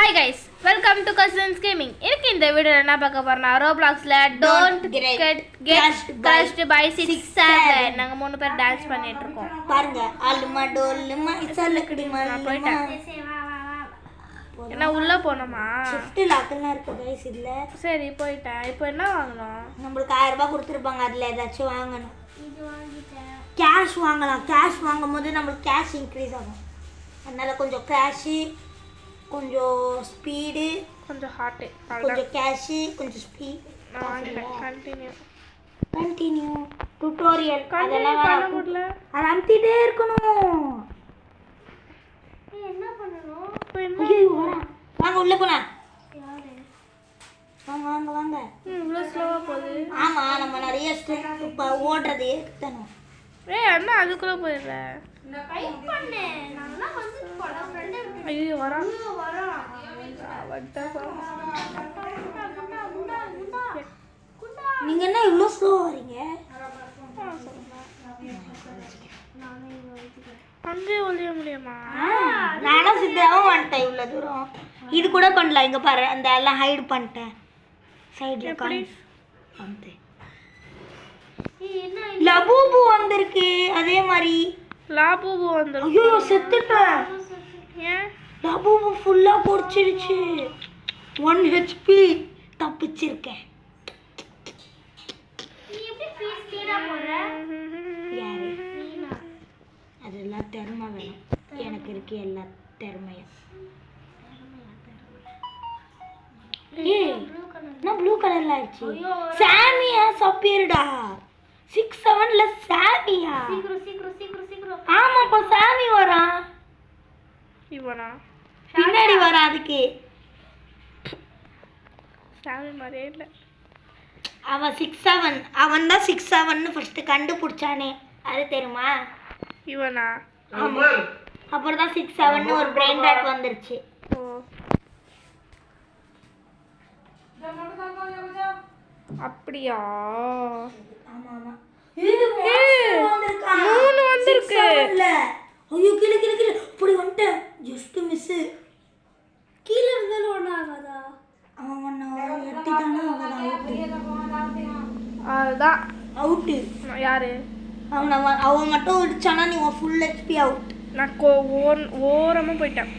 Hi guys, welcome to cousins gaming. இன்னைக்கு இந்த வீடியோல என்ன பார்க்க போறோம்னா ரோப்ளாக்ஸ்ல டோன்ட் கெட் கஸ்ட் பை 6-7 நாங்க மூணு பேர் டான்ஸ் பண்ணிட்டு இருக்கோம். பாருங்க அல்லுமா டோல்லுமா இசலக்கடிமா நான் போயிட்டேன். என்ன உள்ள போணுமா? ஷிஃப்ட் லாக்லாம் இருக்கு गाइस இல்ல. சரி போயிட்டேன். இப்போ என்ன வாங்கணும்? நமக்கு 1000 ரூபாய் கொடுத்துருப்பாங்க, அதுல ஏதாச்சும் வாங்கணும். இது வாங்கிட்டேன். கேஷ் வாங்கலாம். கேஷ் வாங்கும்போது நமக்கு கேஷ் இன்க்ரீஸ் ஆகும். அதனால கொஞ்சம் கேஷ், கொஞ்சம் ஸ்பீடு, கொஞ்சம் ஹார்ட், கொஞ்சம் கேஷ், கொஞ்சம் ஸ்பீட். நான் வாங்கிட்டேன். கண்டினியூ டுட்டோரியல் அதெல்லாம் பண்ண முடியல. அது அமுத்திட்டே இருக்கணும். என்ன பண்ணனும்? வாங்க உள்ள போலாம். வாங்க வாங்க வாங்க. இவ்ளோ ஸ்லோவா போகுது. ஆமா, நம்ம நிறைய ஸ்டெப் ஓடுறது ஏத்தணும். அண்ணா அதுக்குள்ள போயிடுற. நான் டைப் பண்ணேன். நான்லாம் வந்து பட ஃப்ரெண்ட் ஐயோ வரா. நீங்க என்ன இவ்ளோ ஸ்லோவா வரீங்க? அங்கே ஒளிய முடியுமா? நானும் சித்தாவும் வந்துட்டேன் இவ்வளோ தூரம். இது கூட பண்ணலாம். இங்கே பாரு, அந்த எல்லாம் ஹைட் பண்ணிட்டேன் சைடில் வந்து. லபூபு வந்திருக்கு அதே மாதிரி. லாபூபு வந்திருக்கு. ஐயோ செத்துட்டேன். ஏன்? லபூபு ஃபுல்லாக பொடிச்சிருச்சு. 1 HP தப்பிச்சிருக்கேன். யாரு? அதெல்லாம் திறமை வேணும். எனக்கு இருக்கு எல்லா திறமையும். நான் ப்ளூ கலர்ல ஆயிடுச்சு. சாமியா சப்பியர்டா. 6-7ல சாமியா. ஆமா, இப்ப சாமி வரான். இவனா பின்னாடி வரா. அதுக்கு சாமி மாதிரியே இல்லை. அவன் 6-7. அவன் தான் 6-7ன்னு ஃபர்ஸ்ட் கண்டுபிடிச்சானே, அது தெரியுமா? இவனா? அப்புறம் தான் 6-7ன்னு ஒரு பிரெயின் ராட் வந்துருச்சு. அப்படியா? ஆமா ஆமா. 3 வந்திருக்கு. ஐயோ கீழ கீழ கீழ இப்படி வந்துட்டேன். Just miss. கீழ இருந்தாலும் ஒண்ணு ஆகாதா? அவன் எட்டிட்டானா அதுதான் அவுட். யாரு? அவன் மட்டும் இடிச்சானா நீ ஃபுல் HP அவுட். நான் ஓரமா போயிட்டேன்.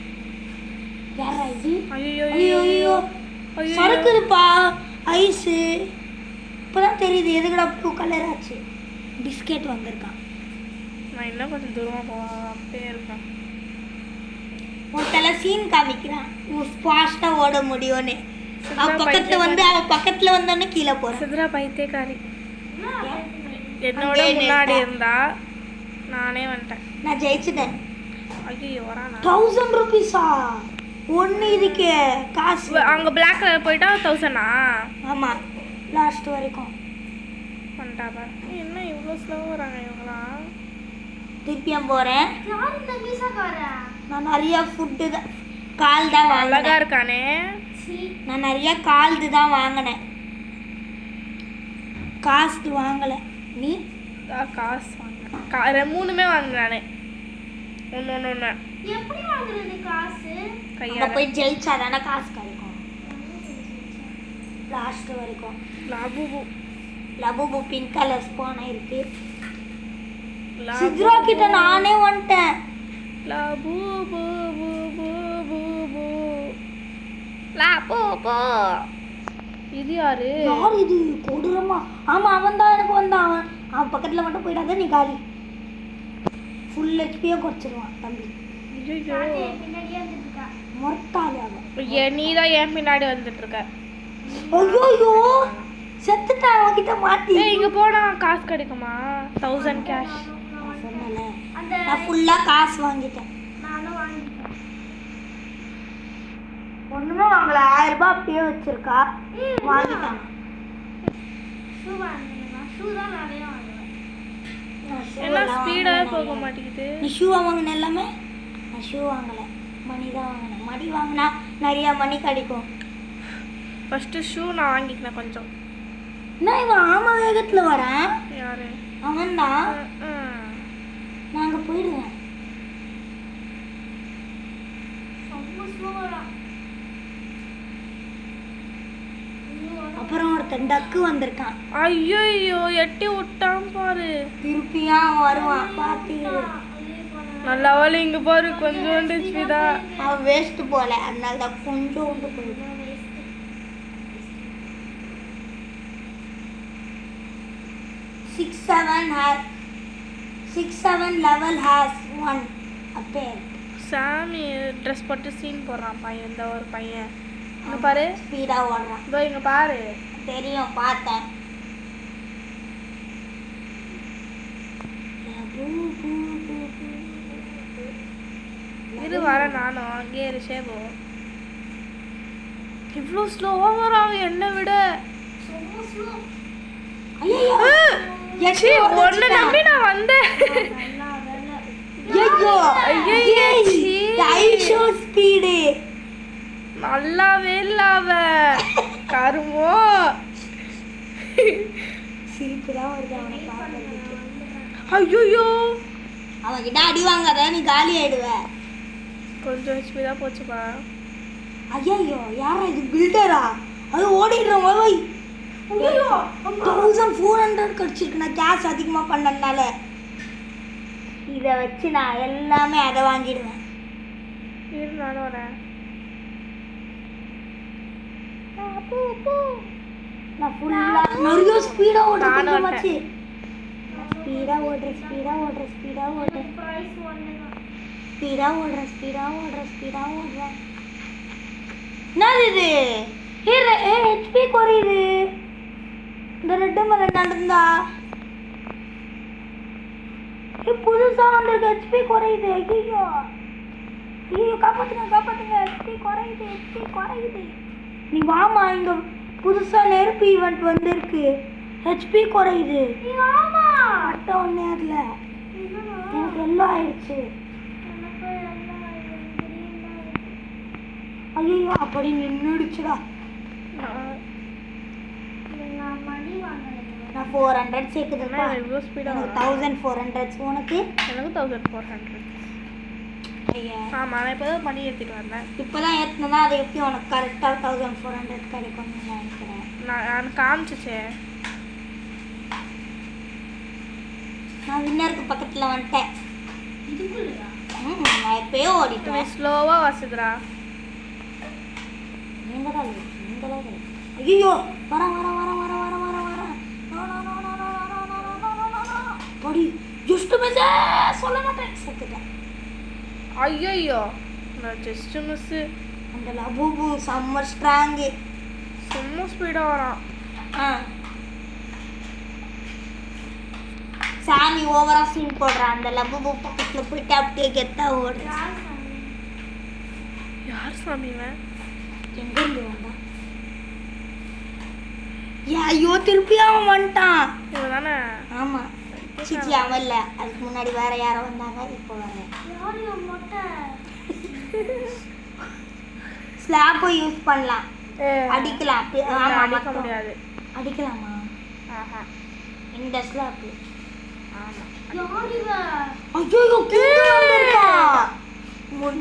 யாரா இது? ஐயோ ஐயோ ஐயோ சறுக்குதுப்பா ஐஸ். இப்போதான் தெரியுது எதுக்குடா ப்ளூ கலர் ஆச்சு. பிஸ்கெட் வந்திருக்கான். நான் இன்னும் கொஞ்சம் தூரமா போவேன். அப்படியே இருக்கான். ஒருத்தல சீன் காமிக்கிறான் ஃபாஸ்டா ஓட முடியும்னு. அவன் பக்கத்துல வந்தோடனே கீழே போறான். சித்ரா பைத்தியக்காரி. என்னோட முன்னாடி இருந்தா நானே வந்துட்டேன். நான் ஜெயிச்சுட்டேன். ஐயோ வரானா? 1000 ரூபீஸா ஒன்று இதுக்கு காசு. அங்கே பிளாக் கலர் போயிட்டா 1000-ஆ? ஆமாம், லாஸ்ட் வரைக்கும் பண்ணிட்டாப்ப. என்ன இவ்வளோ ஸ்லோவாக வராங்க இவங்களாம்? திருப்பியும் போகிறேன். நான் நிறையா ஃபுட்டு தான் கால் தான் அழகா இருக்கானே. நான் நிறையா கால்து தான் வாங்கினேன், காசு வாங்கலை. நீ காசு வாங்கினேன். 3மே வாங்கினானே. ஒன்று எப்படி வாங்குறது காசு? கையால போய் ஜெயிச்சாதானே காசு கிடைக்கும். லாஸ்ட் வரைக்கும். லபூபு பிங்க் கலர் ஸ்பான் ஆயிருக்கு. சித்ரா கிட்ட நானே வந்துட்டேன். இது யாரு? யார் இது? கொடூரமா. ஆமா, அவன் தான் எனக்கு வந்தான். அவன் பக்கத்துல மட்டும் போயிடாத நீ காலி. ஃபுல் ஹெச்பியை குறைச்சிருவான் தம்பி. நீ தான் என் பின்னாடி வந்துட்டு இருக்க. ஐயோ செத்துட்டான். அவன்கிட்ட மாட்டி. இங்க போனா காசு கிடைக்குமா? 1000 கேஷ். சொன்னல, நான் ஃபுல்லா காசு வாங்கிட்டேன். நானும் வாங்கிட்டேன். ஒண்ணுமே வாங்கல. 1000 ரூபாய் அப்படியே வச்சிருக்கா. வாங்கிட்டான். என்ன ஸ்பீடா போக மாட்டேங்குது. நீ ஷூ வாங்கின எல்லாமே? நான் ஷூ வாங்கல, மணி தான் வாங்கினேன். மணி வாங்கினா நிறைய மணி கிடைக்கும். ஃபர்ஸ்ட் ஷூ நான் வாங்கிக்கிறேன் கொஞ்சம். என்ன இவன் ஆமா வேகத்துல வரேன்? யாரு? அவன் தான். நாங்க போயிடுவேன். ஒருத்தன் டக்கு வந்திருக்கான். ஐயோ எட்டி விட்டான் பாரு. திருப்பியா வருவான் பாத்தீங்க. நல்ல வேலை இங்க பாரு கொஞ்சோண்டு ஸ்மிதா. அவன் வேஸ்ட் போல, அதனால தான் கொஞ்சோண்டு போயிடும். 6-7 level has one appeared. சாமி ட்ரெஸ் போட்டு சீன் போடுறான் பையன். இந்த ஒரு பையன் இங்க பாரு ஸ்பீடா ஓடுறான். இதோ இங்க பாரு. தெரியும், பார்த்தேன். இரு வர நானும் அங்கேயே இரு ஷேபு. இவ்வளோ ஸ்லோவா வராங்க என்னை விட. ஒன்னு நம்பி நான் வந்தேன். நல்லாவே இல்ல அவ கருமோ. சிரிப்புதான் வருது அவனை பார்க்கறதுக்கு. ஐயோ அவன்கிட்ட அடி வாங்காத, நீ காலி ஆயிடுவ. கொஞ்சம் ஹெச்பி தான் போச்சுப்பா. ஐயோ யாரா இது? பில்டரா? அது ஓடிடுறோம். 1400 கிடைச்சிருக்கு நான் கேஷ் அதிகமாக பண்ணதுனால. இதை வச்சு நான் எல்லாமே அதை வாங்கிடுவேன். இரு நானும் வரேன். நான் ஃபுல்லாக நிறைய ஸ்பீடாக ஓடுறேன். வச்சு ஸ்பீடாக ஓடுறேன். என்னது இது? ஹெச்பி குறையுது. இந்த ரெட்டு மேலே நடந்தா புதுசா வந்திருக்கு. ஹெச்பி குறையுது. ஐயோ காப்பாத்துங்க. ஹெச்பி குறையுது. நீ வாமா, இங்க புதுசா நெருப்பு ஈவெண்ட் வந்திருக்கு. ஹெச்பி குறையுது. மட்ட ஒன்னே அதுல எனக்கு எல்லாம் ஆயிடுச்சு. ஐயோ அப்படி நின்றுடுச்சுடா. நான் 400 சேர்க்குதுப்பா. இவ்வளோ ஸ்பீடாக 1400 உனக்கு? எனக்கு 1400. ஆமாம் நான் இப்போ தான் பண்ணி ஏற்றிட்டு வந்தேன். இப்போ தான் ஏற்றினா அது எப்படி உனக்கு கரெக்டாக 1400 கிடைக்கும்னு நினைக்கிறேன். நான் காமிச்சிச்சே. நான் வின்னருக்கு பக்கத்தில் வந்துட்டேன். நான் எப்பயோ ஓடிட்டேன். ஸ்லோவாக வாசுதுரா. ஐயோ வர படி ஜஸ்ட் மிஸ் சொல்ல மாட்டேன். செத்துட்டேன். ஐயோ நான் ஜஸ்ட் மிஸ். அந்த லபூபு சம்மர் ஸ்ட்ராங்கு சும்மா ஸ்பீடாக வரான். சாமி ஓவரா சீன் போடுறான். அந்த லபூபு பக்கத்தில் போயிட்டு அப்படியே கெத்தா ஓடுறான். யார் சாமி இவன்? எங்கிருந்து வந்தா? ஐயோ திருப்பி அவன் வந்துட்டான். இவன் தானே? ஆமாம். சிச்சி அவன் இல்லை, அதுக்கு முன்னாடி வேற யாரோ வந்தாங்க. இப்போ வர ஸ்லாப்பை யூஸ் பண்ணலாம், அடிக்கலாம். அடிக்க முடியாது. அடிக்கலாமா? இந்த ஸ்லாப்பு.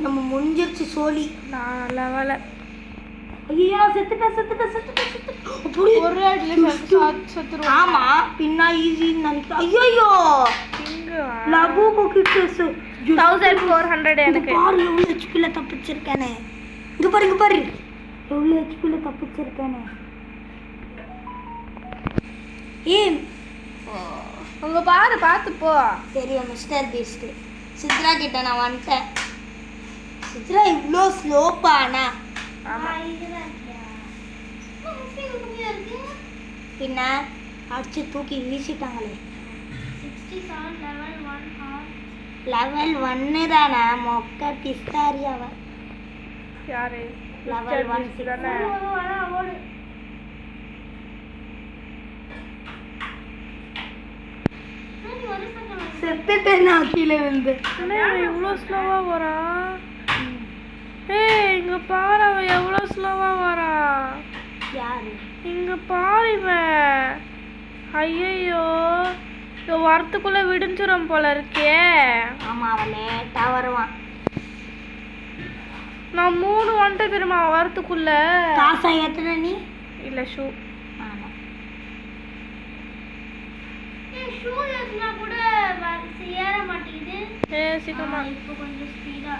நம்ம முடிஞ்சிருச்சு சோழி. நல்ல வேலை. ஐயோ செத்துட்டேன். ஒரு செத்துரும். ஆமா பின்னா ஈஸின்னு நினைக்கிறேன். ஐயோ லபூபு கிட்ட 1400 எனக்கு. பாரு எவ்வளோ ஹெச்பில தப்பிச்சிருக்கேனே. இங்க பாரு எவ்வளோ ஹெச்பில தப்பிச்சிருக்கேனே. உங்க பாரு பார்த்து போ. தெரியும் மிஸ்டர் பீஸ்ட். சித்ரா கிட்ட நான் வந்துட்டேன். சித்ரா இவ்வளோ ஸ்லோப்பானா? பின்ன அடிச்சு தூக்கி வீசிட்டாங்களே. லெவல் 1 தானா? மொக்க பிஸ்தாரியாவா? யாரு? லெவல் 1 தானே. செத்துட்டேன் நான் கீழே விழுந்து. இவ்வளோ ஸ்லோவா வரா? ஏய் இங்க பாரு அவ எவ்வளோ ஸ்லோவா வரா. யாரு? இங்க பாரு இவன். ஐயோ இந்த வரத்துக்குள்ள விடிஞ்சிரும் போல இருக்கே. ஆமா அவன் லேட்டா வருவான். நான் 3 வந்துட்டு தெரியுமா வரத்துக்குள்ள. காசா ஏத்துன நீ? இல்ல ஷூ. ஆமா ஷூ ஏத்துனா கூட ஏற மாட்டேங்குது. சீக்கிரமா இப்போ கொஞ்சம் ஸ்பீடா.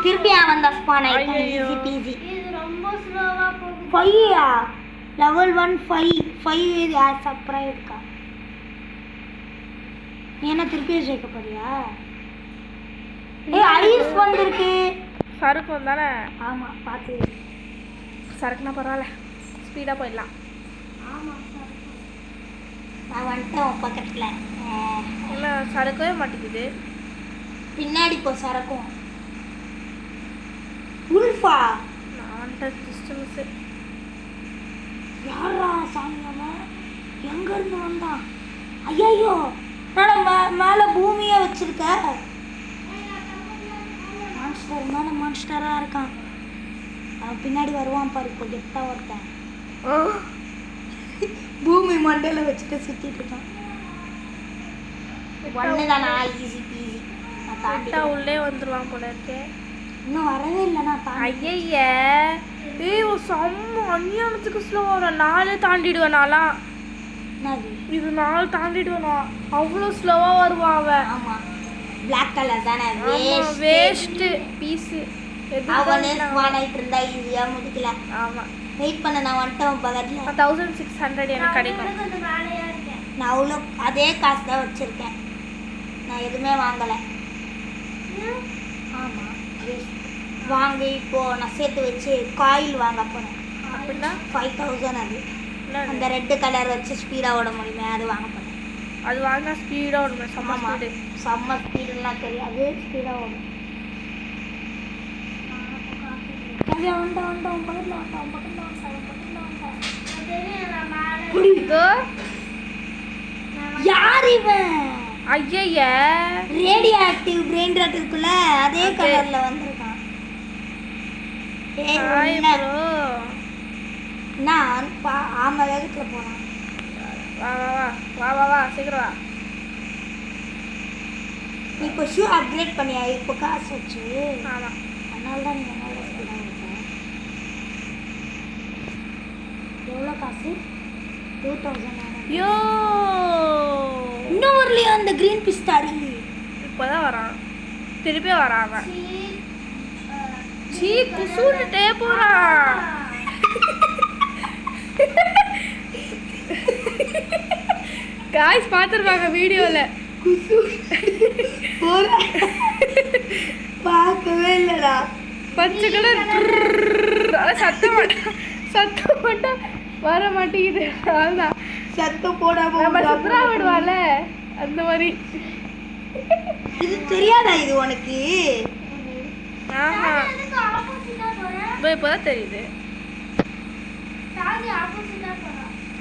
திருப்பி அவன் தான் ஸ்பான் ஆயிட்டான். Easy peasy. இது ரொம்ப ஸ்லோவா போகுது. 5 லெவல் 1 5 இது சப்ரை இருக்கா? நீ என்ன திருப்பி ஜெயிக்க போறியா? ஐஸ் வந்திருக்கு. சரக்கு வந்தானே? ஆமா பாத்து. சரக்குனா பரவாயில்ல, ஸ்பீடா போயிடலாம். ஆமா நான் வந்துட்டேன் பக்கத்துல. இல்லை சரக்கவே மாட்டேங்குது. பின்னாடி போ சரக்கும். உல்ஃபா நான் வந்துட்டேன் சிஸ்டம்ஸு. யாரா சாமியாம எங்க இருந்து வந்தான்? ஐயோ நான் மேல பூமியை வச்சிருக்க. மான்ஸ்டர் மேல மான்ஸ்டரா இருக்கான். அவன் பின்னாடி வருவான் பாரு. இப்போ கெட்டா ஒருத்தன் பூமி மண்டையில வச்சுட்டு சுத்திட்டு இருக்கான். ஒண்ணுதானா? Easy peasy. நான் தாண்டி உள்ளே வந்துருவான் போல இருக்கே. இன்னும் வரவே இல்லைண்ணா. ஐய ஏய் ஒரு செம்ம அநியாயத்துக்கு ஸ்லோவா. 4 தாண்டிடுவேன் நான்லாம். இது 4 தாண்டிடுவேனா? அவ்வளோ ஸ்லோவா வருவான் அவன். ஆமா பிளாக் கலர் தானே. Waste piece. அவனே ஸ்பான் ஆயிட்டு இருந்தா ஈஸியா முடிக்கல. ஆமா வெயிட் பண்ண. நான் வந்துட்டேன் பக்கத்துல. 1600 எனக்கு கிடைக்கும். நான் அவ்வளோ அதே காசு தான் வச்சிருக்கேன். நான் எதுவுமே வாங்கலை. ஆமா வாங்க. இப்போ நான் சேர்த்து வச்சு காயில் வாங்க போனேன். அப்படின்னா 5000 அது. அந்த ரெட் கலர் வச்சு ஸ்பீடாக ஓட முடியுமே, அது வாங்க போனேன். அது வாங்கினா ஸ்பீடாக ஓடும். செம்ம ஸ்பீடுலாம் தெரியாது, ஸ்பீடாக ஓடும். யார் இவன்? ஐய ரேடியோ ஆக்டிவ் பிரெயின் ராட் இருக்குல்ல, அதே கலர்ல வந்திருக்கான். நான் ஆமா வேகத்துல போனான். வா வா வா வா வா வா சீக்கிரம் வா. நீ இப்போ ஷூ அப்கிரேட் பண்ணியா? இப்போ காசு வச்சு. ஆமா அதனால தான் நீ என்னோட ஸ்பீடாக இருக்க. எவ்வளோ காசு? 2000. யோ இன்னும் வரலையா அந்த கிரீன் பிஸ்தாரி? இப்போதான் வரான். திருப்பி வரான் அவன். சீ குசூட்டே போறான். காய்ஸ் பார்த்துருப்பாங்க வீடியோவில். குசு போறான். பார்க்கவே இல்லைடா. பச்சை கலர் சத்தம் மட்டும் வர மாட்டேங்குது. அதுதான் சத்தம் போடாம நம்ம சுத்ரா விடுவால அந்த மாதிரி. இது தெரியாதா இது உனக்கு? ஆஹா இப்போதான் தெரியுது.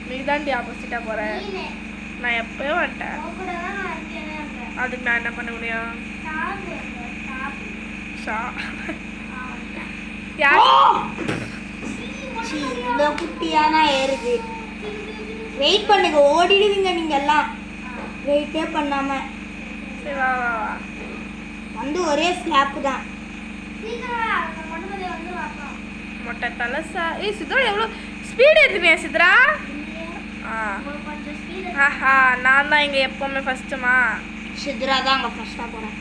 நீ தாண்டி ஆப்போசிட்டா போற. நான் எப்பயும் வந்துட்டேன். அதுக்கு நான் என்ன பண்ண முடியும்? இவ்வளோ குட்டியானா ஏறுது. வெயிட் பண்ணுங்க, ஓடிடுவீங்க நீங்க எல்லாம். வெயிட்டே பண்ணாம சரி வா வா வா. வந்து ஒரே ஸ்லாப் தான். மொட்டை தலசா. ஏய் சித்ரா எவ்வளோ ஸ்பீடு ஏற்றுவியா சித்ரா? ஆஹா நான் தான் இங்கே எப்போவுமே ஃபஸ்ட்டுமா. சித்ரா தான் அங்கே ஃபஸ்ட்டாக போகிறேன்.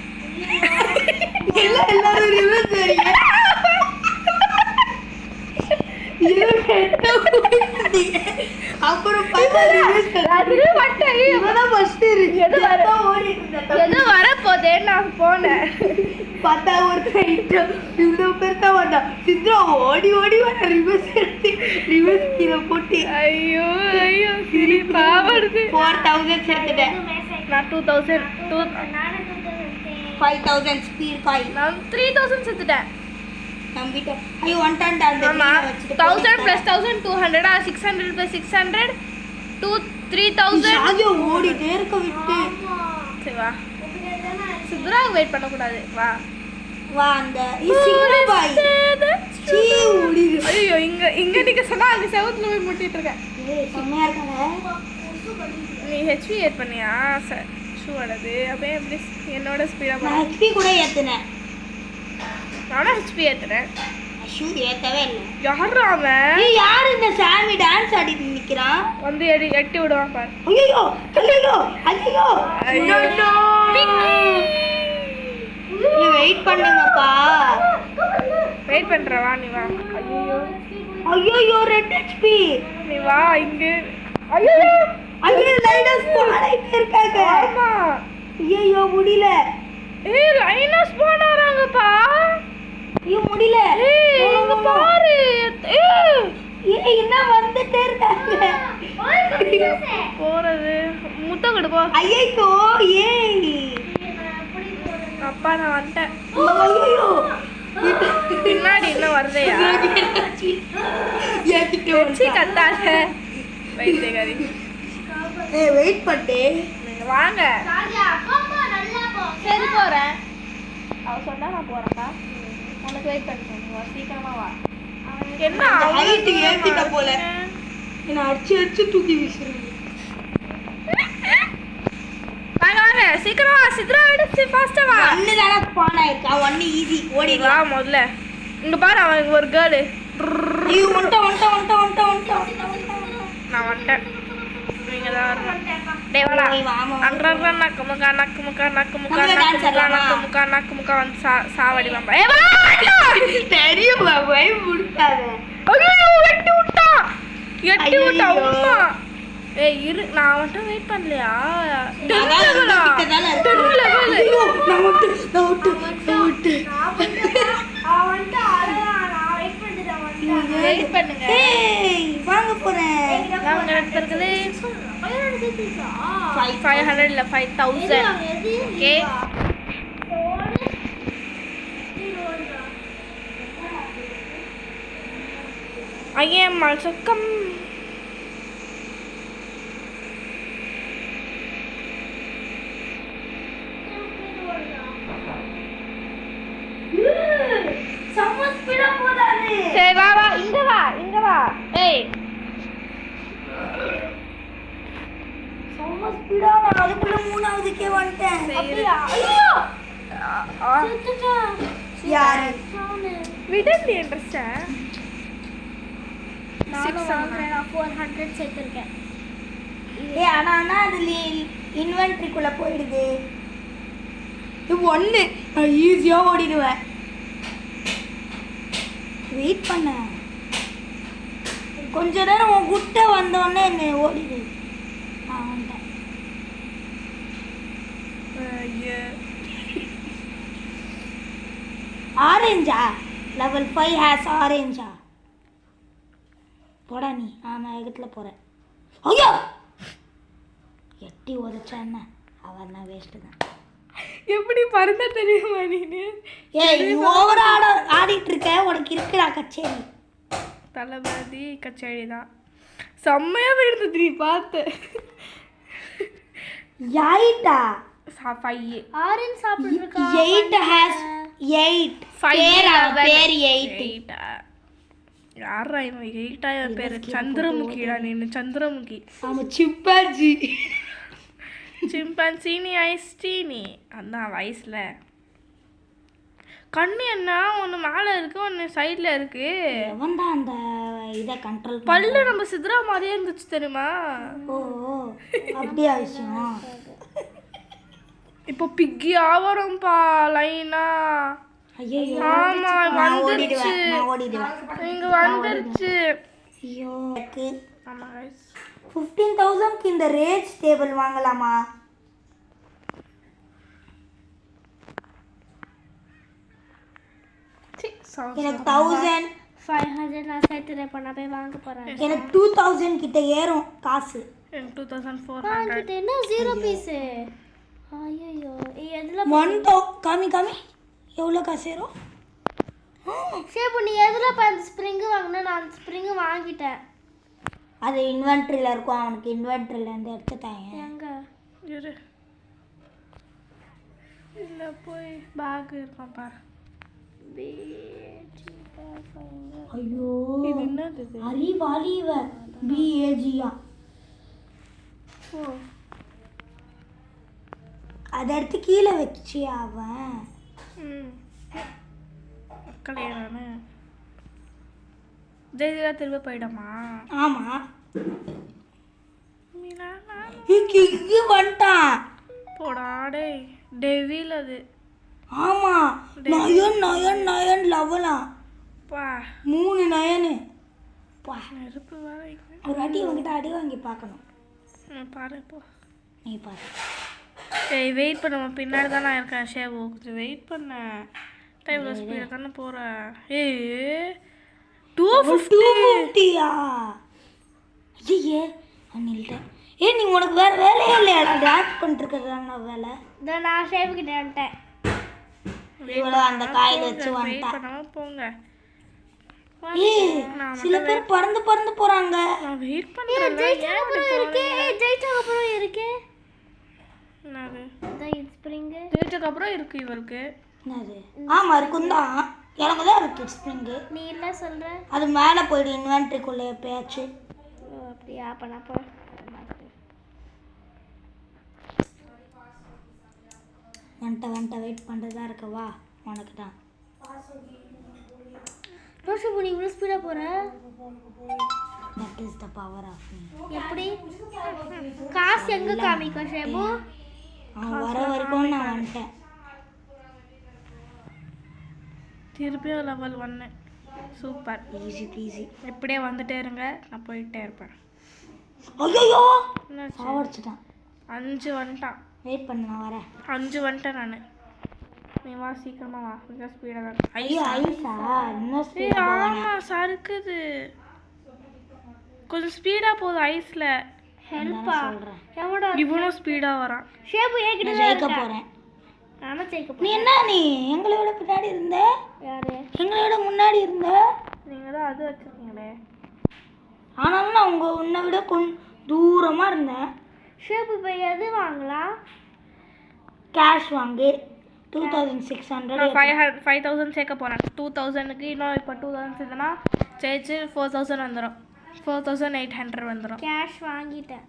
எல்லாரும் ரிவர்ஸ் வரீங்க. அப்புறம் எது வரப்போதே நான் போனேன். பார்த்தா ஒருத்தர் இவ்வளோ பேர் தான் வந்தான். சித்ரா ஓடி ஓடி வர ரிவர்ஸ் எடுத்து ரிவர்ஸ் கீழே போட்டு. ஐயோ ஐயோ சிரிப்பா வருது. 4000 சேர்த்துட்டேன். நான் 2000 5000 ஸ்பீட் காயில். நான் 3000 சேர்த்துட்டேன். நம்பிட்டேன். ஐயோ வந்துட்டான்டா. அந்த 1000 + 1200 600 + 600 3000. ஐயோ ஓடிட்டே இருக்க விட்டு. சரி வா. சித்ரா வெயிட் பண்ண கூடாது. வா வா. அந்த சிக்னு பாய் சீ ஓடிரு. ஐயோ இங்க நீங்க சொன்னா அந்த செவுத்துல போய் முட்டிட்டு இருக்கேன். ஏய் செமையா இருக்கல. நீ ஹெச்பி ஏத் பண்ணியா? ஷூ அடது அப்படியே எப்படி என்னோட ஸ்பீடா நான் ஹெச்பி கூட ஏத்துனேன். நானும் ஹெச்பி ஏத்துறேன். ஷூ ஏத்தவே இல்லை. யாரா அவன்? ஏய் யார் இந்த சாமி டான்ஸ் ஆடிட்டு நிக்கிறான்? வந்து எட்டி விடுவான் பாரு. ஐயோ ஐயோ ஐயோ ஐயோ நீ வெயிட் பண்ணுங்கப்பா. வெயிட் பண்றவா நீ வா. ஐயோ ஐயோ ரெட் ஹெச்பி. நீ வா இங்க. ஐயோ ஐயோ லைனஸ் போயிட்டே இருக்காங்க. ஆமா. ஐயோ முடியல. ஏய் லைனஸ் போனாராங்கப்பா. ஐயோ முடியல. ஏய் இங்க பாரு. ஏய் என்ன வந்துட்டே இருக்காங்க. போறது முத்தம் கொடு போ. ஐயோ ஏய் அப்பா நான் வந்துட்டேன். ஐயோ பின்னாடி என்ன வருதையா? ஏத்திட்டு கத்தாத வைத்தியகாரி. ஏய் வெயிட் பண்ணு. நீங்க வாங்க. சரி போறேன். அவ சொன்னா நான் போறேன்டா. உனக்கு வெயிட் பண்ணுங்க. சீக்கிரமா வா. என்ன ஹைட் ஏத்திட்ட போல. என்ன அடிச்சு தூக்கி வீசுறீங்க. வாங்க வாங்க சீக்கிரம் வா. சித்ரா எடுத்து ஃபாஸ்டா வா. ஒன்னு தான ஸ்பான் ஆயிருக்கு. ஒன்னு ஈஸி ஓடிடா. வா முதல்ல. இங்க பாரு அவன் ஒரு கேர்ள். ஐயோ வந்துட்ட. நான் வந்துட்டேன். நீங்க தான் வரணும். டேய் வாடா. அன்றற நக்கமுக்கா வந்து சாவடி வாம்பா. ஏய் வா. தெரியும் பாய் முடிட்டாங்க. ஐயோ எட்டி விட்டா அம்மா. ஏய் இரு நான் மட்டும் வெயிட் பண்ணலையா? வெயிட் பண்ணுங்க. ஏய் வாங்க போறேன். நாங்க எடுத்துறதுல 500 இல்ல 5000. Okay I am also come. சரி வா வா இங்க வா. ஏய் செம்ம ஸ்பீடா நான் அதுக்குள்ள மூணாவதுக்கே வந்துட்டேன். அப்படியா? யாரு விடந்தி இன்ட்ரெஸ்டா? நான் 400 சேர்த்திருக்கேன். ஏய் ஆனா அதுல இன்வென்ட்ரிக்குள்ள போயிடுது. இது ஒண்ணு நான் ஈஸியா ஓடிடுவேன். வெயிட் பண்ண. கொஞ்ச நேரம் உன் கிட்ட வந்தோடனே என்ன ஓடிடு. நான் வந்துட்டேன். ஆரஞ்சா லெவல் 5 ஹேஸ் ஆரஞ்சா. போடா நீ. நான் எகத்துல போறேன். ஐயோ எட்டி உதச்சா என்ன அவன் தான் வேஸ்ட்டு தான். எப்படி பறந்தா தெரியுமா நீனு? ஏய் நீ ஓவரா ஆடிட்டு இருக்க. உனக்கு இருக்குடா கச்சேரி. தளபதி கச்சேரி தான் செம்மையா விழுந்தது. நீ பார்த்து யாயிட்டா 5 ஆரஞ்சு சாப்பிட்டுருக்கா. 8 ஹேஸ் 8 பேர் 8. யாரா இவன் 8 பேர்? சந்திரமுகிடா நீனு. சந்திரமுகி. ஆமா சிம்பாஞ்சி. சிம்பான்சினி ஐஸ்டீனி அந்த வயசுல கண்ணு என்ன ஒன்று மேலே இருக்கு ஒன்று சைடில் இருக்கு. எவன்டா அந்த இதை கண்ட்ரோல் பல்லு நம்ம சித்ரா மாதிரியே இருந்துச்சு தெரியுமா? ஓ அப்படியா விஷயம். இப்போ பிக்கி ஆவறோம்ப்பா லைனா. ஐயோ ஆமா வந்துருச்சு. நான் ஓடிடுவேன். இங்க வந்துருச்சு. ஐயோ ஆமா guys 15,000க்கு இந்த ரேஜ் டேபிள் வாங்கலாமா? எனக்கு 500 நான் சேர்த்துறேன். பண்ண போய் வாங்க போறேன். எனக்கு 2000 கிட்ட ஏறும் காசு. 2400 வாங்கிட்டு என்ன 0 பீஸ். ஐயோ எதுல 1 காமி எவ்வளோ காசு ஏறும்? சரி நீ எதுல அந்த ஸ்ப்ரிங் வாங்கினா? நான் அந்த ஸ்ப்ரிங் வாங்கிட்டேன். அது இன்வென்ட்ரியில் இருக்கும். அவனுக்கு இன்வென்ட்ரியில் இருந்து எடுத்துட்டாங்க. எங்க இரு இல்லை போய் பேக் இருக்கான் பாரு. ஐயோ இது என்னது? அறிவாளி இவ பிஏஜியா. ஓ அதை எடுத்து கீழே வச்சு அவன் கல்யாணம் ஜெயிச்சா திரும்ப போயிடுமா? ஆமாம். கிங்கு வந்துட்டான். போடாடே டெவில் அது. ஆமாம், நயன் லெவலாம் பா 3 நயனு. பா நெருப்பு வேற ஒரு வாட்டி உங்ககிட்ட அடி வாங்கி பார்க்கணும். பாரு போ. நீ பாரு. ஏய் வெயிட் பண்ண, பின்னாடி தான் நான் இருக்கேன் ஷேபு. கொஞ்சம் வெயிட் பண்ண. டைம்ல ஸ்பீடாக தானே போகிறேன். ஏய் 250யா? ஐயே நில்ட்டேன். நீ உனக்கு வேறு வேலையே இல்லையாடா? டான்ஸ் பண்ணிட்டுருக்கிறதான வேலை. இதோ நான் ஷேப்பு கிட்ட வந்துட்டேன். இவ்வளோ அந்த காயில் வச்சு வந்துட்டான். பண்ணாமல் போங்க. சில பேர் பறந்து பறந்து போகிறாங்க. நான் வெயிட் பண்ணுறேன். ஜெயிச்சதுக்கப்புறம் இருக்கே. என்னது ஸ்ப்ரிங்கு ஜெயிச்சதுக்கப்புறம் இருக்கு இவருக்கு. என்னது? ஆமாம் இருக்கும் தான். எனக்கு தான் இருக்குது ஸ்ப்ரிங்கு. நீ என்ன சொல்கிற? அது மேலே போய்டு இன்வென்ட்ரிக்குள்ளே எப்பயாச்சு. ஓ அப்படியா? அப்போ நான் போ. வந்துட்ட வெயிட் பண்ணுறதா இருக்க. வா உனக்கு தான். ரோஷபு, நீ இவ்வளோ ஸ்பீடாக போகிற? That is the power of me. எப்படி? காசு எங்கே காமிக்கும் ஷேபு? அவன் வர வரைக்கும் நான் வந்துட்டேன். திருப்பியும் லெவல் 1. சூப்பர். Easy easy. இப்படியே வந்துட்டே இருங்க, நான் போயிட்டே இருப்பேன். ஐயோ என்னாச்சு? சாவடிச்சிட்டான். 5 வந்துட்டான். வெயிட் பண்ணு, நான் வரேன். 5 வந்துட்டேன் நான். நீ வா சீக்கிரமா வா. கொஞ்சம் ஸ்பீடாக தான். ஐயோ ஐஸா? இன்னும் ஏய் ஸ்பீடாக ஆமாம் சறுக்குது. கொஞ்சம் ஸ்பீடாக போகுது ஐஸில். ஹெல்ப்பா? சொல்கிறேன். எவ்வளோ? இவனும் ஸ்பீடாக வரான். ஷேபு ஏகிட்ட ஜெயிக்க போகிறேன். நானும் ஜெயிக்க நீ போகிறேன். என்ன நீ எங்களை விட பின்னாடி இருந்த? யாரு? எங்களை விட முன்னாடி இருந்த. நீங்கள் தான் அது வச்சுருக்கீங்களே. ஆனாலும் நான் உன்னை விட தூரமாக இருந்தேன். ஷேபு இப்போ எது வாங்கலாம்? கேஷ் வாங்கு. 2600. நான் 5000 சேர்க்க போகிறேன். 2000க்கு இன்னும் இப்போ 2000 சேர்த்தனா ஜெயிச்சு 4000 வந்துடும். 4800 வந்துடும். கேஷ் வாங்கிட்டேன்.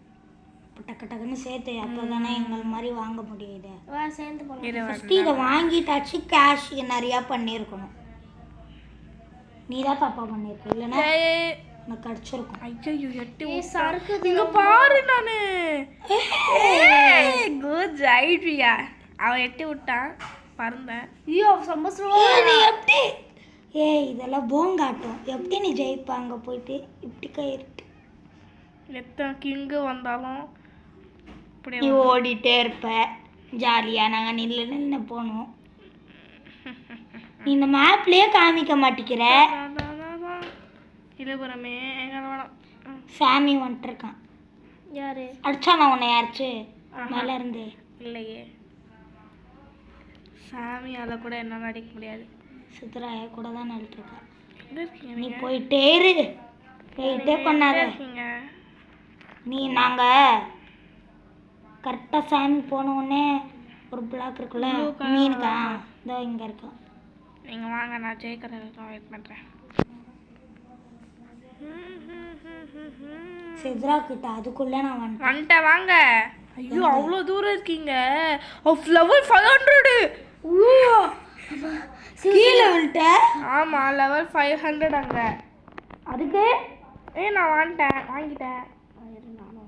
டக்கு டக்குன்னு சேர்த்து அப்போ தானே எங்களை மாதிரி வாங்க முடியுது. வா சேர்ந்து போகலாம். ஃபஸ்ட்டு இதை வாங்கிட்டாச்சு. கேஷ் நிறையா பண்ணியிருக்கணும். நீ தான் தப்பாக பண்ணியிருக்க. இல்லைன்னா எனக்கு கிடச்சிருக்கும். ஐயோ எட்டி சறுக்குது. இங்க பாரு நானு. Good idea. அவன் எட்டி விட்டான், பறந்தேன். ஐயோ ரொம்ப நீ எப்படி இதெல்லாம் போங்காட்டும். எப்படி நீ ஜெயிப்ப? அங்கே போயிட்டு இப்படி கயிறுட்டு எத்தனை கிங்கு வந்தாலும் நீ ஓடிட்டே இருப்ப. ஜாலியாக நாங்கள் நின்று போனோம். நீ இந்த மேப்லேயே காமிக்க மாட்டேங்கிற. இருபுறமே வேணும். சாமி வந்துட்டுருக்கான். யாரு அடிச்சா? நான் உன்னை யாருச்சு மேலே இருந்து? இல்லையே, சாமியால் கூட என்னால் அடிக்க முடியாது. சித்ராய கூட தான் நடிட்டுருக்கா. எங்கே இருக்கீங்க? நீ போயிட்டே இரு. போயிட்டே பண்ணாத. இருக்கீங்க நீ நாங்கள் கரெக்டாக சாமி போனோடனே ஒரு பிளாக் இருக்குல்ல மீனுக்கா, இதோ இங்கே இருக்கோம். நீங்கள் வாங்க, நான் ஜெயிக்கிறதுக்கு வெயிட் பண்ணுறேன். சித்ரா கிட்ட அதுக்குள்ளே நான் வந்துட்டேன். வாங்க. ஐயோ அவ்வளோ தூரம் இருக்கீங்க. லெவல் 500. கீழே விட்ட. ஆமாம் லெவல் 500 அங்கே. அதுக்கு நான் வாங்கிட்டேன்.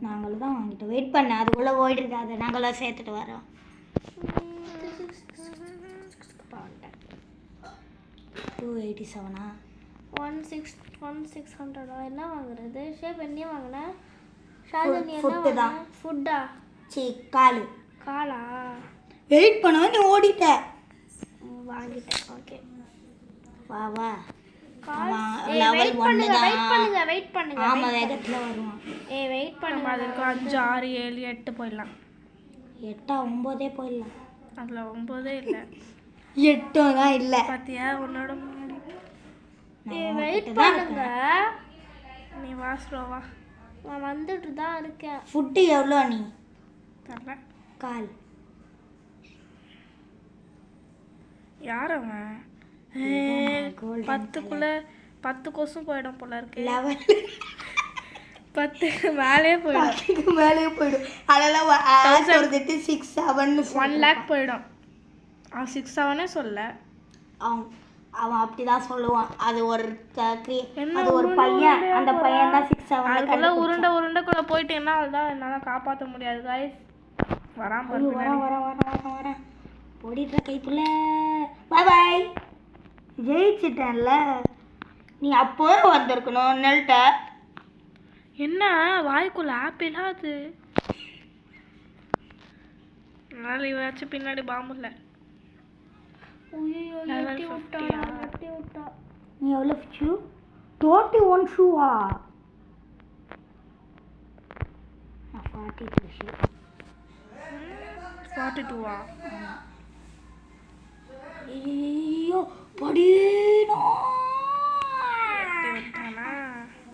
நாங்களும் தான் வாங்கிட்டோம். வெயிட் பண்ண, அதுக்குள்ளே ஓடிடுது. அதை நாங்களாம் சேர்த்துட்டு வரோம். 287. 1600 என்ன வாங்குறது? ஷேப் என்ன வாங்கினேன்? ஷாஜன் ஃபுட்டு என்ன தான். ஃபுட்டா? காலு காலா? வெயிட் பண்ண, நீ ஓடிட்ட. வாங்கிட்டேன். ஓகே வா வா. வெயிட் பண்ணுங்க. ஆமாம் வேகத்தில் வருவான். வெயிட் பண்ணுங்க. அதுக்கு 5, 6, 7, 8 போயிடலாம். 8, 9 போயிடலாம். அதில் 9 இல்லை. 8 தான் இல்லை. பார்த்தியா உன்னோட முன்னாடி. வெயிட் பண்ணுங்க. நீ வா ஸ்லோவா. நான் வந்துட்டு தான் இருக்கேன். ஃபுட்டு எவ்வளோ நீ? தரல. கால். யார் அவன்? 10 கொசும் போயிடும் போல இருக்கு. 10 மேலே போயிடும். மேலே போயிடும். அதெல்லாம் 6, 7 1 lakh போயிடும். 6, 7 சொல்ல. அவன் அப்படிதான் சொல்லுவான். அது ஒரு என்ன அது ஒரு உருண்டை பையன், உருண்டையா அந்த பையன் தான் 6 அதுக்குள்ள 7 உருண்டைக்குள்ள போயிட்டேன்னா அதுதான் என்னால் காப்பாற்ற முடியாது கைஸ். வரான் பாரு வரேன் ஓடிடுற கைப்புள்ள. பாய் பாய். ஜெயிச்சிட்டேன்ல. நீ அப்போவே வந்திருக்கணும் நெல்ட்ட. என்ன வாய்க்குள்ள ஆப்பிளா அது? அதனால இவாச்சும் பின்னாடி பாம்பு இல்லை. நீ எவ்வளோ ஷூ? 31 ஷூவா? 42 ஷூ. 42வா? ஐயோ படினா.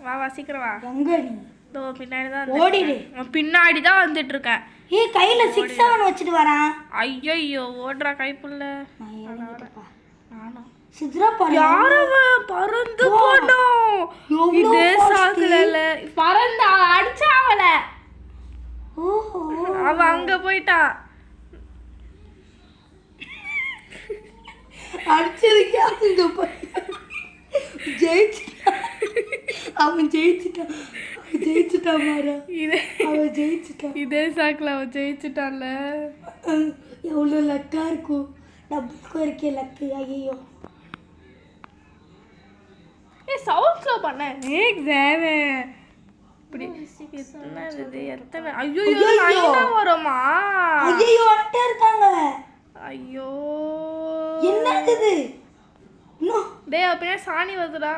வா வா சீக்கிரம் வா. எங்க நீ? இதோ பின்னாடி தான் ஓடிடு. பின்னாடி தான் வந்துட்டு இருக்கேன். ஏய் கையில 6 7 வச்சிட்டு வரான். ஐயோ ஓடுறா கைப்புள்ள. நானும் சித்ரா பாரு. யாரவன் பறந்து போனோம். இதே சாக்குல பறந்து அடிச்சா அவள. ஓஹோ அவ அங்க போயிட்டா. அடிச்சதுக்கு அங்க போய் ஜெயிச்சிட்டான். அவன் ஜெயிச்சிட்டான் மாறா. அவன் ஜெயிச்சிட்டான். இதே சாக்குல அவன் ஜெயிச்சிட்டான்ல. எவ்வளோ லக்கா இருக்கும். டபுளுக்கும் இருக்கே லக்கு. ஐயோ சவுண்ட் ஸ்லோ பண்ண. இப்படி எத்தனை ஐயோ லைனா வருமா? ஐயோ அட்டை இருக்காங்க. ஐயோ என்னது இது? டேய் அப்படியே சாணி வருதுடா.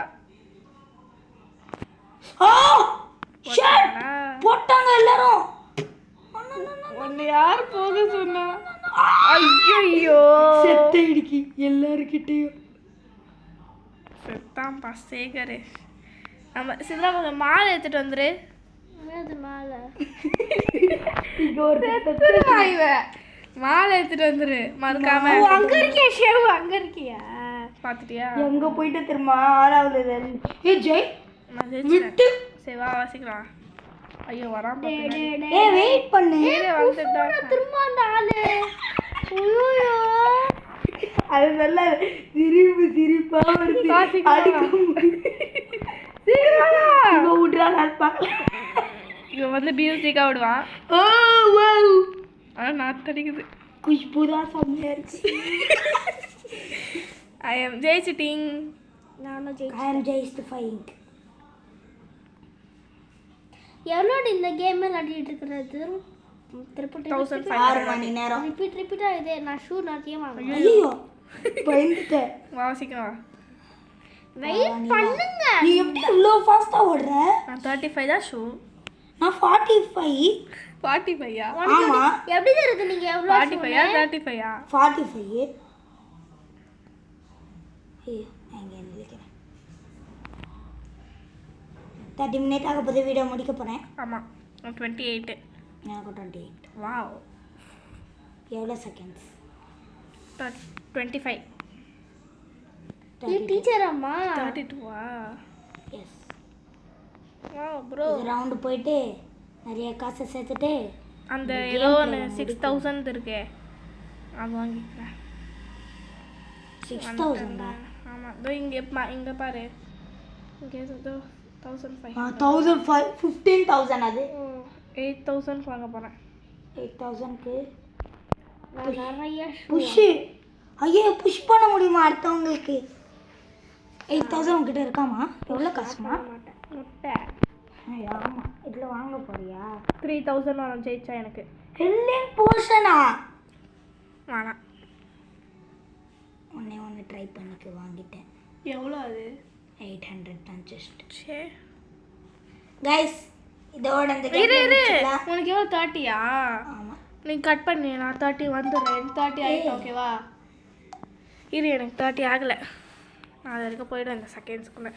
போட்டாங்க எல்லாரும். உன்னை யார் போக சொன்னா? ஐயோ செத்த இடிக்கி எல்லாருக்கிட்டையும் செத்தாம்பா சேகரு. நம்ம சித்ரா கொஞ்சம் மாலை எடுத்துட்டு வந்துரு. மாலை மாலை எடுத்துட்டு வந்துரு மறக்காம. அங்க இருக்கியா ஷேவ்? அங்க இருக்கியா? பாத்துட்டியா? எங்க போயிட்டு திரும்ப 6வது. ஏ ஜெய் விட்டு சரி வா வாசிக்கலாம். ஐயோ வராம. ஏ வெயிட் பண்ணு. திரும்ப அந்த ஆளு. ஐயோ அது நல்லா சிரிப்பா வருது. இவன் விட்றா நான் பார்க்கலாம். இவன் வந்து மியூசிக்கா விடுவான். Oh wow. ஆனா நாத்தடிக்குது. குஷ்பு தான் செம்மையா இருக்கு. ஐ எம் ஜெயிச்சிட்டிங். நானும் ஐ எம் ஜெயிஸ்டிஃபைங். எவ்வளோ இந்த கேம் விளையாடிட்டு இருக்கிறது? திருப்பி 6 மணி நேரம். ரிப்பீட்டா இதே நான் ஷூ நிறைய வாங்குறேன். ஐயோ பயந்துட்டேன். வா சீக்கிரம் வா. வெயிட் பண்ணுங்க. நீ எப்படி இவ்வளோ ஃபாஸ்டா ஓடுற? நான் 35 தான் ஷூ. நான் 45. 45யா? ஆமா எப்படி இருக்கு? நீங்க எவ்வளோ 45யா 35யா? 45. ஏய் எங்க நினைக்கிறேன் 30 மினிட் ஆக போது வீடியோ முடிக்க போறேன். ஆமா 28. எனக்கு 28. வாவ். எவ்வளோ செகண்ட்ஸ்? 25. நீ டீச்சர் அம்மா? 32வா? எஸ். Wow bro. ரவுண்ட் போயிட்டு நிறைய காசு சேர்த்துட்டு அந்த ஏதோ 6000 இருக்கே அது வாங்கிக்கிறேன். 6000 ஆமா இதோ இங்க பாரு. இங்க ஏதோ 1500. 15,000 அது 8000 வாங்க போறேன். 8,000க்கு நிறைய புஷ். ஐயே புஷ் பண்ண முடியுமா அடுத்தவங்களுக்கு? 8,000 உங்ககிட்ட இருக்காமா? எவ்வளோ காசுமா? முட்டை. ஆமா இதில் வாங்க போறியா? 3000 வரும் ஜெயிச்சா எனக்கு. ஹெல்லிங் போர்ஷனா? வேணாம். ஒன்று ட்ரை பண்ணிக்க வாங்கிட்டேன். எவ்வளோ அது? 800 தான் ஜஸ்ட். சரி கைஸ் இதோட இந்த இரு கேம் உனக்கு எவ்வளோ 30யா? ஆமா நீ கட் பண்ணி நான் 30 வந்துடுறேன். 30 ஆகிட்டு ஓகேவா? இது எனக்கு 30 ஆகலை. நான் அது வரைக்கும் போய்டும் இந்த செகண்ட்ஸ்க்குள்ளே.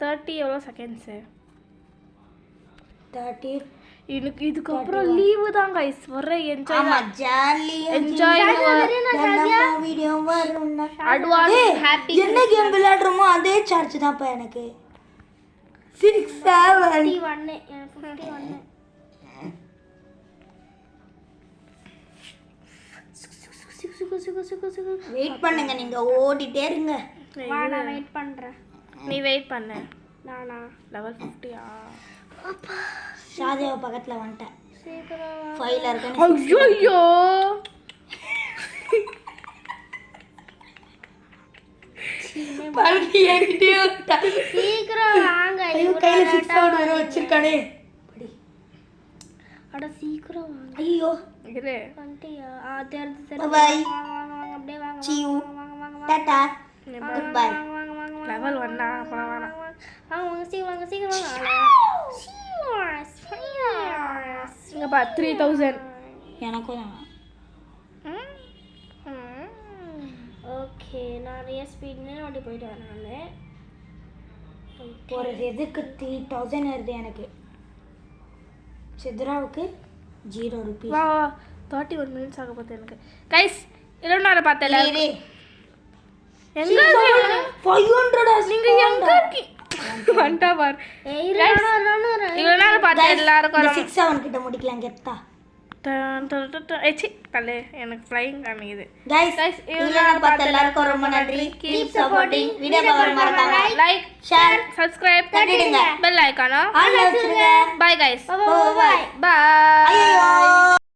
30 எவ்வளோ செகண்ட்ஸு? 30. எனக்கு இதுக்கப்புறம் லீவு தான் கைஸ். ஒரே என்ஜாய். ஆமா ஜாலியா என்ஜாய் வீடியோ வரும்னா அட்வான்ஸ் ஹாப்பி. என்ன கேம் விளையாடுறோமோ அதே சார்ஜ் தான்ப்பா எனக்கு. 6 7 51 எனக்கு 51. வெயிட் பண்ணுங்க நீங்க ஓடிட்டே இருங்க. வா நான் வெயிட் பண்றேன். நீ வெயிட் பண்ணு. நானா லெவல் 50யா? ஷாதேவா பக்கத்துல வந்துட்டேன். சீக்கிரம் வா. 5ல இருக்கேன். ஐயோ பல்கி என்கிட்டயே வந்துட்டா. சீக்கிரம் வாங்க. ஐயோ கையில 6 அவுட் வேற வச்சிருக்கானே. படி. அட சீக்கிரம் வாங்க. ஐயோ இரு. வந்துட்டியா? தெரிஞ்சு Bye bye. வாங்க அப்படியே வாங்க. see you வாங்க வாங்க டாடா வாங்க goodbye. வாங்க வாங்க லெவல் 1 அப்புறம் வேணாம். வாங்க சீக்கிரம் வாங்க. இங்க பா 3000. எனக்கும் தான். ஓகே நிறைய ஸ்பீட்னு ஓடி போயிட்டு வரேன் நான். ஒரு எதுக்கு 3000 வருது எனக்கு. சித்ராவுக்கு 0 ரூபீஸ். வா 31 மினிட்ஸ் ஆக போகுது எனக்கு. கைஸ் இவ்வளவு நேரம் பார்த்தல. இரு. எங்க இருக்கீங்க? 500 நீங்க எங்க இருக்கீங்க? வண்டா பார். ஏய் Guys, நானும் இவ்வளவு நேரம் பார்த்த எல்லாருக்கும் இந்த ரொம்ப 6 7 கிட்ட முடிக்கலாம் கெத்தா. ஏச்சி தலே எனக்கு ஃப்ளைங் காமிக்குது. गाइस Guys, இவ்வளவு பார்த்த எல்லாருக்கும் ரொம்ப நன்றி. Keep supporting. வீடியோ பார்க்க மறக்காம லைக் ஷேர் சப்ஸ்கிரைப் தட்டிடுங்க. பெல் ஐகானா ஆல் வச்சிருங்க. Bye guys. Bye bye. Bye. ஐயோ